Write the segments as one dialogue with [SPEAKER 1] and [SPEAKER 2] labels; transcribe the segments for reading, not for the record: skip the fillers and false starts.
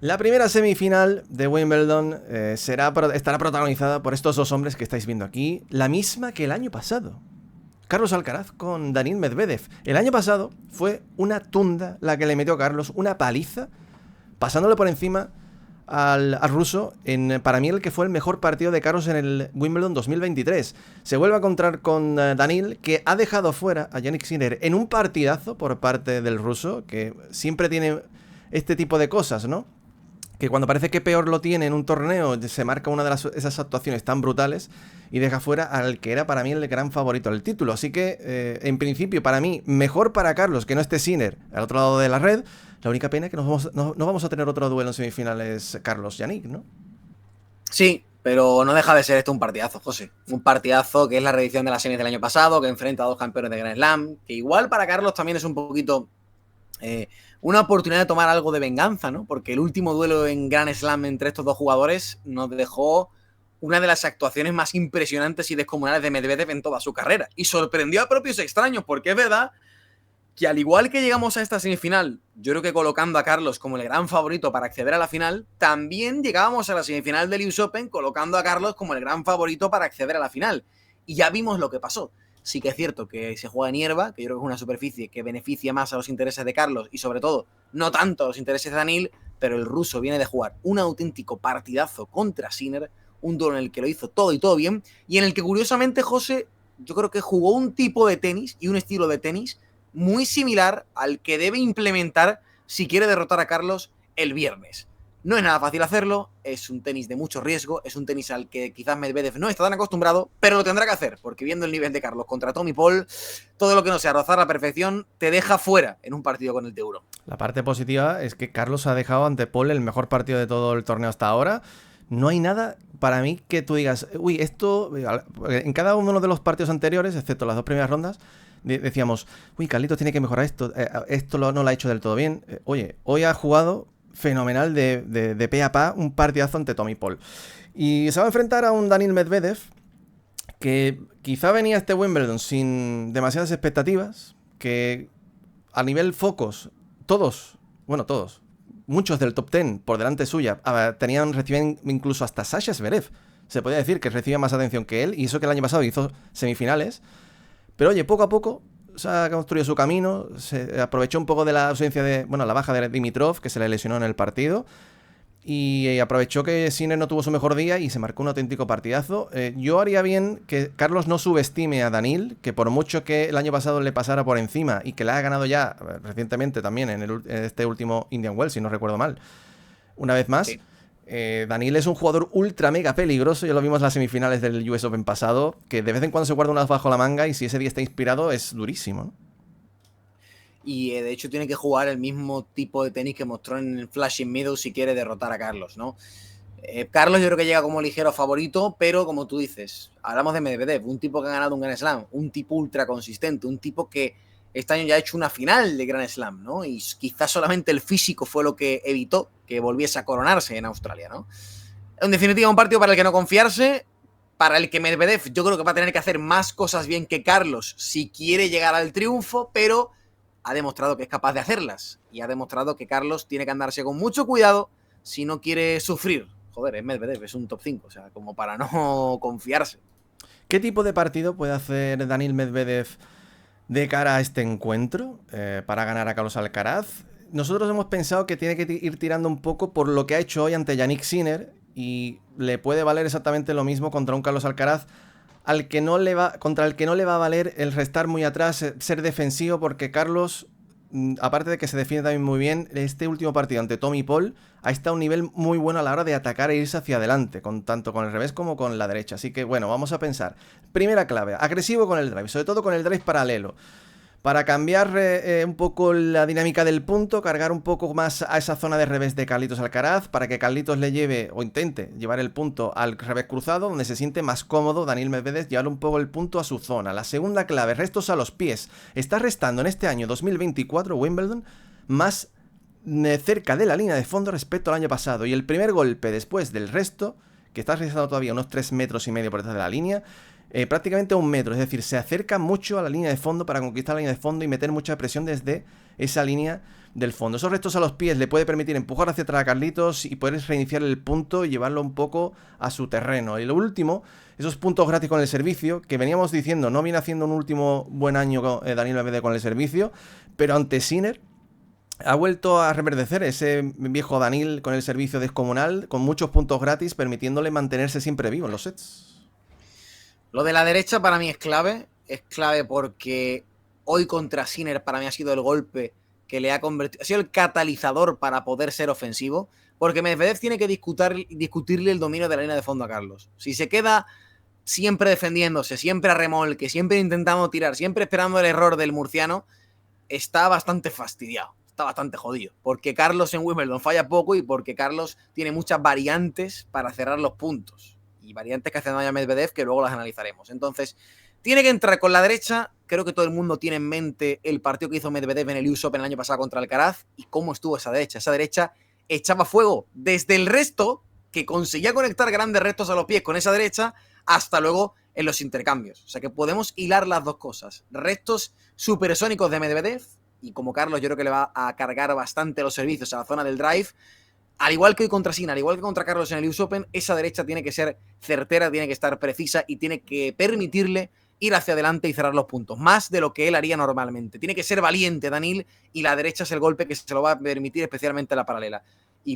[SPEAKER 1] La primera semifinal de Wimbledon estará protagonizada por estos dos hombres que estáis viendo aquí, la misma que el año pasado. Carlos Alcaraz con Daniil Medvedev. El año pasado fue una tunda la que le metió Carlos, una paliza, pasándole por encima al ruso en, para mí, el que fue el mejor partido de Carlos en el Wimbledon 2023. Se vuelve a encontrar con Daniil, que ha dejado fuera a Jannik Sinner en un partidazo por parte del ruso, que siempre tiene este tipo de cosas, ¿no? Que cuando parece que peor lo tiene en un torneo, se marca una de esas actuaciones tan brutales y deja fuera al que era para mí el gran favorito del título. Así que, en principio, para mí, mejor para Carlos que no esté Sinner al otro lado de la red. La única pena es que no vamos a tener otro duelo en semifinales Carlos-Yannick, ¿no?
[SPEAKER 2] Sí, pero no deja de ser esto un partidazo, José. Un partidazo que es la reedición de la series del año pasado, que enfrenta a dos campeones de Grand Slam, que igual para Carlos también es un poquito una oportunidad de tomar algo de venganza, ¿no? Porque el último duelo en Grand Slam entre estos dos jugadores nos dejó una de las actuaciones más impresionantes y descomunales de Medvedev en toda su carrera. Y sorprendió a propios extraños, porque es verdad que al igual que llegamos a esta semifinal, yo creo que colocando a Carlos como el gran favorito para acceder a la final, también llegábamos a la semifinal del US Open colocando a Carlos como el gran favorito para acceder a la final. Y ya vimos lo que pasó. Sí que es cierto que se juega en hierba, que yo creo que es una superficie que beneficia más a los intereses de Carlos y sobre todo no tanto a los intereses de Daniil, pero el ruso viene de jugar un auténtico partidazo contra Sinner, un duelo en el que lo hizo todo y todo bien, y en el que curiosamente José, yo creo que jugó un tipo de tenis y un estilo de tenis muy similar al que debe implementar si quiere derrotar a Carlos el viernes. No es nada fácil hacerlo, es un tenis de mucho riesgo, es un tenis al que quizás Medvedev no está tan acostumbrado, pero lo tendrá que hacer, porque viendo el nivel de Carlos contra Tommy Paul, todo lo que no sea rozar la perfección te deja fuera en un partido con el Teuro.
[SPEAKER 1] La parte positiva es que Carlos ha dejado ante Paul el mejor partido de todo el torneo hasta ahora. No hay nada para mí que tú digas, uy, esto, en cada uno de los partidos anteriores, excepto las dos primeras rondas, decíamos, uy, Carlitos tiene que mejorar esto, esto no lo ha hecho del todo bien. Oye, hoy ha jugado fenomenal de pe a pa, un partidazo ante Tommy Paul. Y se va a enfrentar a un Daniil Medvedev que quizá venía a este Wimbledon sin demasiadas expectativas, que a nivel focos, muchos del top 10 por delante suya, recibían incluso hasta Sasha Zverev. Se podía decir que recibía más atención que él, y eso que el año pasado hizo semifinales. Pero oye, poco a poco se ha construido su camino, se aprovechó un poco de la ausencia la baja de Dimitrov, que se le lesionó en el partido, y aprovechó que Sinner no tuvo su mejor día y se marcó un auténtico partidazo. Yo haría bien que Carlos no subestime a Daniil, que por mucho que el año pasado le pasara por encima y que le ha ganado ya recientemente también en este último Indian Wells, si no recuerdo mal, una vez más. Sí. Daniil es un jugador ultra mega peligroso, ya lo vimos en las semifinales del US Open pasado, que de vez en cuando se guarda unas bajo la manga y si ese día está inspirado es durísimo, ¿no?
[SPEAKER 2] Y de hecho tiene que jugar el mismo tipo de tenis que mostró en el Flushing Meadows si quiere derrotar a Carlos, ¿no? Carlos yo creo que llega como ligero favorito, pero como tú dices, hablamos de Medvedev, un tipo que ha ganado un Grand Slam, un tipo ultra consistente, un tipo que este año ya ha hecho una final de Grand Slam, ¿no? Y quizás solamente el físico fue lo que evitó que volviese a coronarse en Australia, ¿no? En definitiva, un partido para el que no confiarse, para el que Medvedev yo creo que va a tener que hacer más cosas bien que Carlos si quiere llegar al triunfo, pero ha demostrado que es capaz de hacerlas y ha demostrado que Carlos tiene que andarse con mucho cuidado si no quiere sufrir. Joder, es Medvedev, es un top 5, o sea, como para no confiarse.
[SPEAKER 1] ¿Qué tipo de partido puede hacer Daniil Medvedev de cara a este encuentro para ganar a Carlos Alcaraz? Nosotros hemos pensado que tiene que ir tirando un poco por lo que ha hecho hoy ante Jannik Sinner y le puede valer exactamente lo mismo contra un Carlos Alcaraz contra el que no le va a valer el restar muy atrás, ser defensivo, porque Carlos, aparte de que se defiende también muy bien, este último partido ante Tommy Paul ha estado a un nivel muy bueno a la hora de atacar e irse hacia adelante, tanto con el revés como con la derecha. Así que bueno, vamos a pensar. Primera clave, agresivo con el drive, sobre todo con el drive paralelo. Para cambiar un poco la dinámica del punto, cargar un poco más a esa zona de revés de Carlitos Alcaraz, para que Carlitos le lleve o intente llevar el punto al revés cruzado, donde se siente más cómodo Daniil Medvedev llevar un poco el punto a su zona. La segunda clave, restos a los pies. Está restando en este año 2024 Wimbledon más cerca de la línea de fondo respecto al año pasado. Y el primer golpe después del resto, que está restando todavía unos 3,5 metros por detrás de la línea, prácticamente a 1 metro, es decir, se acerca mucho a la línea de fondo para conquistar la línea de fondo y meter mucha presión desde esa línea del fondo. Esos restos a los pies le puede permitir empujar hacia atrás a Carlitos y poder reiniciar el punto y llevarlo un poco a su terreno. Y lo último, esos puntos gratis con el servicio, que veníamos diciendo, no viene haciendo un último buen año Daniil Medvedev con el servicio, pero ante Sinner ha vuelto a reverdecer ese viejo Daniil con el servicio descomunal, con muchos puntos gratis, permitiéndole mantenerse siempre vivo en los sets.
[SPEAKER 2] Lo de la derecha para mí es clave porque hoy contra Sinner para mí ha sido el golpe que le ha convertido, ha sido el catalizador para poder ser ofensivo, porque Medvedev tiene que discutirle el dominio de la línea de fondo a Carlos. Si se queda siempre defendiéndose, siempre a remolque, siempre intentando tirar, siempre esperando el error del murciano, está bastante fastidiado, está bastante jodido, porque Carlos en Wimbledon falla poco y porque Carlos tiene muchas variantes para cerrar los puntos, y variantes que hacen daño a Medvedev que luego las analizaremos. Entonces, tiene que entrar con la derecha. Creo que todo el mundo tiene en mente el partido que hizo Medvedev en el US Open el año pasado contra Alcaraz y cómo estuvo esa derecha. Esa derecha echaba fuego desde el resto, que conseguía conectar grandes restos a los pies con esa derecha, hasta luego en los intercambios. O sea que podemos hilar las dos cosas. Restos supersónicos de Medvedev, y como Carlos yo creo que le va a cargar bastante los servicios a la zona del drive, al igual que hoy contra Sinner, al igual que contra Carlos en el US Open, esa derecha tiene que ser certera, tiene que estar precisa y tiene que permitirle ir hacia adelante y cerrar los puntos, más de lo que él haría normalmente. Tiene que ser valiente Daniil, y la derecha es el golpe que se lo va a permitir, especialmente la paralela.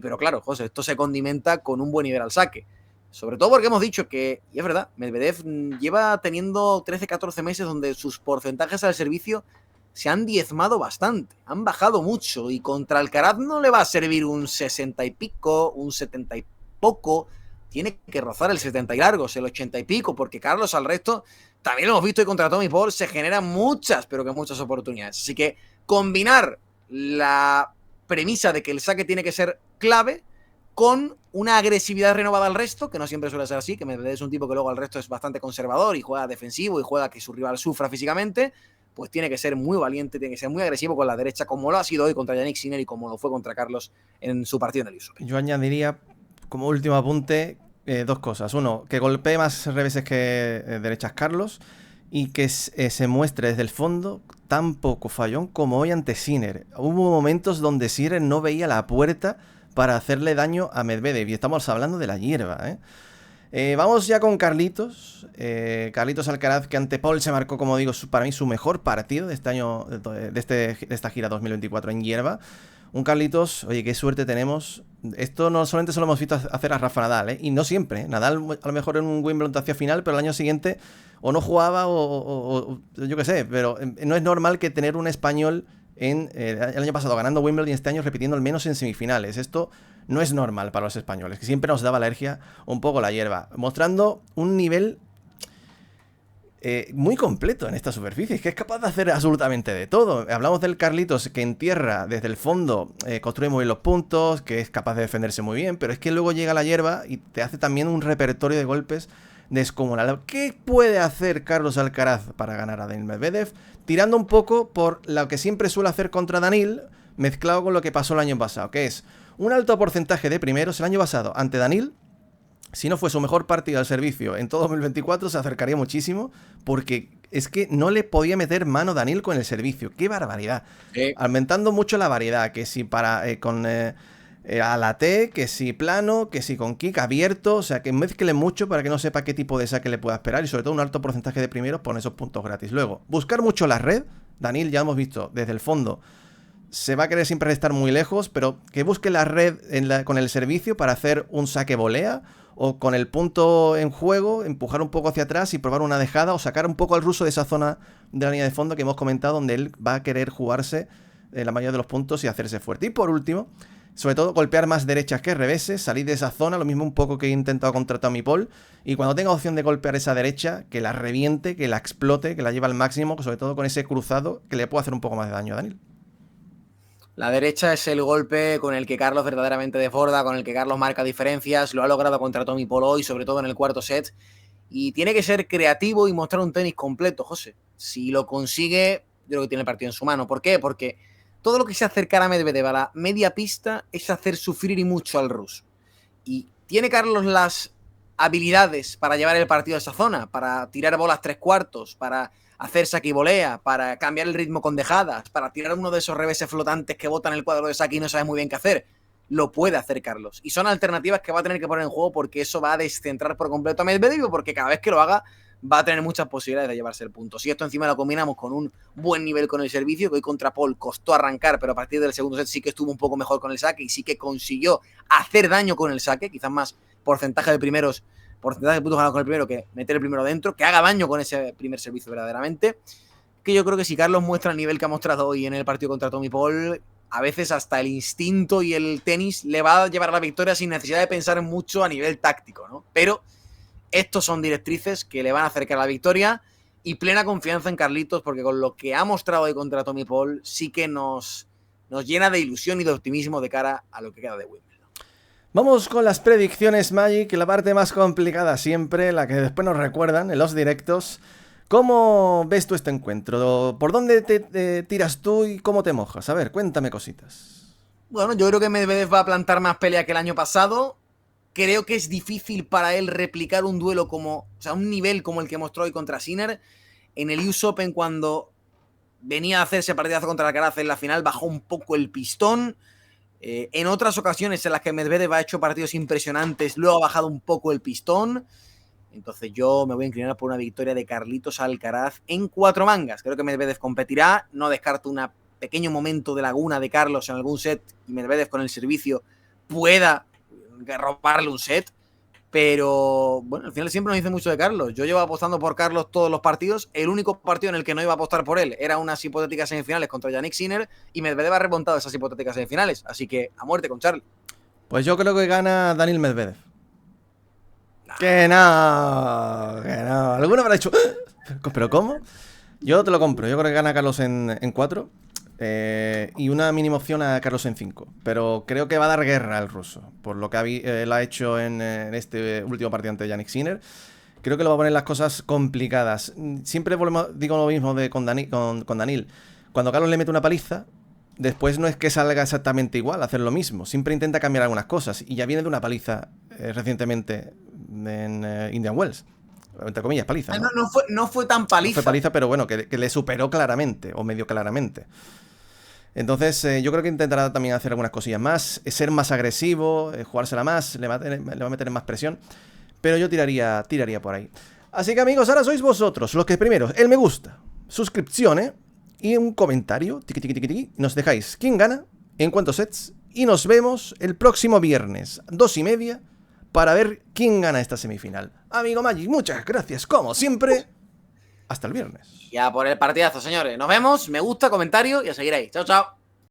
[SPEAKER 2] Pero claro, José, esto se condimenta con un buen nivel al saque. Sobre todo porque hemos dicho que, y es verdad, Medvedev lleva teniendo 13-14 meses donde sus porcentajes al servicio se han diezmado bastante, han bajado mucho, y contra Alcaraz no le va a servir un 60 y pico, un 70 y poco, tiene que rozar el 70 y largos, el 80 y pico, porque Carlos al resto, también lo hemos visto, y contra Tommy Paul se generan muchas, pero que muchas oportunidades. Así que combinar la premisa de que el saque tiene que ser clave con una agresividad renovada al resto, que no siempre suele ser así, que Medvedev es un tipo que luego al resto es bastante conservador y juega defensivo y juega que su rival sufra físicamente, pues tiene que ser muy valiente, tiene que ser muy agresivo con la derecha, como lo ha sido hoy contra Jannik Sinner y como lo fue contra Carlos en su partido en el US Open.
[SPEAKER 1] Yo añadiría, como último apunte, dos cosas. Uno, que golpee más reveses que derechas Carlos, y que se muestre desde el fondo tan poco fallón como hoy ante Sinner. Hubo momentos donde Sinner no veía la puerta para hacerle daño a Medvedev, y estamos hablando de la hierba, vamos ya con Carlitos. Carlitos Alcaraz, que ante Paul se marcó, como digo, para mí su mejor partido de este año, de esta gira 2024 en hierba. Un Carlitos, oye, qué suerte tenemos. Esto no solamente se lo hemos visto hacer a Rafa Nadal, y no siempre. Nadal a lo mejor en un Wimbledon te hacía final, pero el año siguiente o no jugaba o yo qué sé, pero no es normal que tener un español el año pasado ganando Wimbledon y este año repitiendo al menos en semifinales. Esto no es normal para los españoles, que siempre nos daba alergia un poco la hierba, mostrando un nivel muy completo en esta superficie. Es que es capaz de hacer absolutamente de todo. Hablamos del Carlitos que en tierra, desde el fondo, construye muy bien los puntos, que es capaz de defenderse muy bien, pero es que luego llega la hierba y te hace también un repertorio de golpes descomunal. ¿Qué puede hacer Carlos Alcaraz para ganar a Daniil Medvedev? Tirando un poco por lo que siempre suele hacer contra Daniil, mezclado con lo que pasó el año pasado, que es un alto porcentaje de primeros. El año pasado, ante Daniil, si no fue su mejor partido al servicio en todo 2024, se acercaría muchísimo, porque es que no le podía meter mano Daniil con el servicio. ¡Qué barbaridad! Aumentando mucho la variedad, que si con a la T, que si plano, que si con kick abierto, o sea, que mezcle mucho para que no sepa qué tipo de saque le pueda esperar, y sobre todo un alto porcentaje de primeros por esos puntos gratis. Luego, buscar mucho la red. Daniil, ya hemos visto, desde el fondo se va a querer siempre estar muy lejos, pero que busque la red con el servicio para hacer un saque volea, o con el punto en juego, empujar un poco hacia atrás y probar una dejada, o sacar un poco al ruso de esa zona de la línea de fondo que hemos comentado, donde él va a querer jugarse la mayoría de los puntos y hacerse fuerte. Y por último, sobre todo, golpear más derechas que reveses, salir de esa zona, lo mismo un poco que he intentado contra Tommy Paul, y cuando tenga opción de golpear esa derecha, que la reviente, que la explote, que la lleve al máximo, sobre todo con ese cruzado que le puede hacer un poco más de daño a Daniil.
[SPEAKER 2] La derecha es el golpe con el que Carlos verdaderamente desborda, con el que Carlos marca diferencias, lo ha logrado contra Tommy Paul hoy, sobre todo en el cuarto set, y tiene que ser creativo y mostrar un tenis completo, José. Si lo consigue, yo creo que tiene el partido en su mano. ¿Por qué? Porque todo lo que se acercará a Medvedev a la media pista es hacer sufrir y mucho al ruso. Y tiene Carlos las habilidades para llevar el partido a esa zona, para tirar bolas 3/4, para hacer saque y volea, para cambiar el ritmo con dejadas, para tirar uno de esos reveses flotantes que botan el cuadro de saque y no sabes muy bien qué hacer. Lo puede hacer Carlos. Y son alternativas que va a tener que poner en juego porque eso va a descentrar por completo a Medvedev, porque cada vez que lo haga va a tener muchas posibilidades de llevarse el punto. Si esto encima lo combinamos con un buen nivel con el servicio, que hoy contra Paul costó arrancar, pero a partir del segundo set sí que estuvo un poco mejor con el saque y sí que consiguió hacer daño con el saque, quizás más porcentaje de puntos ganados con el primero que meter el primero dentro, que haga daño con ese primer servicio verdaderamente. Que yo creo que si Carlos muestra el nivel que ha mostrado hoy en el partido contra Tommy Paul, a veces hasta el instinto y el tenis le va a llevar a la victoria sin necesidad de pensar mucho a nivel táctico, ¿no? Pero estos son directrices que le van a acercar a la victoria y plena confianza en Carlitos, porque con lo que ha mostrado hoy contra Tommy Paul sí que nos llena de ilusión y de optimismo de cara a lo que queda de Wimbledon.
[SPEAKER 1] Vamos con las predicciones, Magic, la parte más complicada siempre, la que después nos recuerdan en los directos. ¿Cómo ves tú este encuentro? ¿Por dónde te tiras tú y cómo te mojas? A ver, cuéntame cositas.
[SPEAKER 2] Bueno, yo creo que Medvedev va a plantar más pelea que el año pasado. Creo que es difícil para él replicar un duelo un nivel como el que mostró hoy contra Sinner. En el US Open, cuando venía a hacerse partidazo contra Alcaraz en la final, bajó un poco el pistón. En otras ocasiones en las que Medvedev ha hecho partidos impresionantes, luego ha bajado un poco el pistón. Entonces yo me voy a inclinar por una victoria de Carlitos Alcaraz en 4 mangas. Creo que Medvedev competirá. No descarto un pequeño momento de laguna de Carlos en algún set y Medvedev con el servicio pueda robarle un set. Pero bueno, al final siempre nos dice mucho de Carlos. Yo llevo apostando por Carlos todos los partidos. El único partido en el que no iba a apostar por él era unas hipotéticas semifinales contra Jannik Sinner y Medvedev ha remontado esas hipotéticas semifinales. Así que a muerte con Charlie.
[SPEAKER 1] Pues yo creo que gana Daniil Medvedev. Que no. Alguno habrá dicho, ¿pero cómo? Yo te lo compro. Yo creo que gana Carlos en 4. Y una mínima opción a Carlos en 5. Pero creo que va a dar guerra al ruso. Por lo que él ha hecho en este último partido ante Jannik Sinner. Creo que lo va a poner las cosas complicadas. Siempre digo lo mismo con Daniil. Cuando Carlos le mete una paliza, después no es que salga exactamente igual, hacer lo mismo. Siempre intenta cambiar algunas cosas. Y ya viene de una paliza recientemente en Indian Wells. Entre comillas, paliza, ¿no?
[SPEAKER 2] No fue tan paliza.
[SPEAKER 1] No fue paliza, pero bueno, que le superó claramente, o medio claramente. Entonces, yo creo que intentará también hacer algunas cosillas más, ser más agresivo, jugársela más, le va a meter en más presión. Pero yo tiraría por ahí. Así que, amigos, ahora sois vosotros los que primero, el me gusta, suscripción, y un comentario, tiqui, tiqui, tiqui, tiqui, nos dejáis quién gana, en cuántos sets, y nos vemos el próximo viernes, 2:30, para ver quién gana esta semifinal. Amigo Magic, muchas gracias, como siempre. Hasta el viernes.
[SPEAKER 2] Ya por el partidazo, señores. Nos vemos, me gusta, comentario y a seguir ahí. Chao, chao.